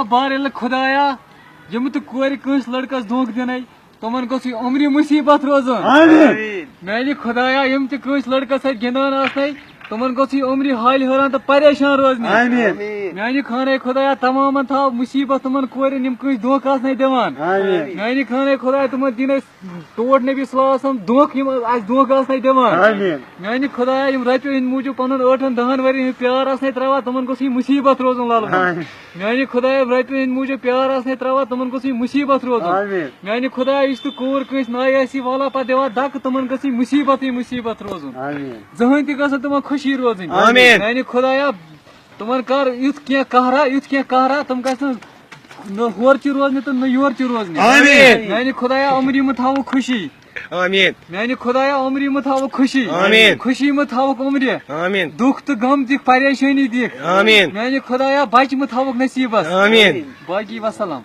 بار خدایا یم تو کور کنس لڑکس دھوکہ دن تمن گوس عمری مصیبت روزن میانہ خدایا یم تہ کنس لڑکس ست گندان آسنے تمن گوس عمری حال حیران تو پریشان روزن میانہ خانہ خدایا تمام تھو مصیبت تمن کورن یم کنس دھوکہ آسنے دان میانہ خانہ خدایا تمن دین ٹوٹ نبی صلی اللہ علیہ وسلم دھوکہ یم اس دھوکہ آسنے دان میانہ خدایا یم رۄپیو ہند موجود پنن 8-10 ؤری ہند پیار آسنے تراوان تمن گوس مصیبت روزن لالہٕ میانہ خدایا رۄپیو ہند موجود پیار آسنے تراوان تمن گوس مصیبت روزن میانہ خدایا اس تو کور کنس ناے آسی والا پتہ دِوان دک تمن گژھِ مصیبت روزن زہن تہ گژھن تمن خوشی روزن میانہ خدایا تمن کر یُتھ کینٛہہ قہرا تم گژھن نہ ہورچہِ روزنہِ تہٕ نہ یورچہِ روزنہِ میانہ خدایا عمری مہ تھاوُکھ خوشی میانہ خدایا عمری مہ تھاوُکھ خوشی مہ تھاوُکھ عمری دکھ تہ غم دِکھ پریشانی دِکھ میانہ خدایا بچہ مہ تھاوُکھ نصیبس باقی وسلام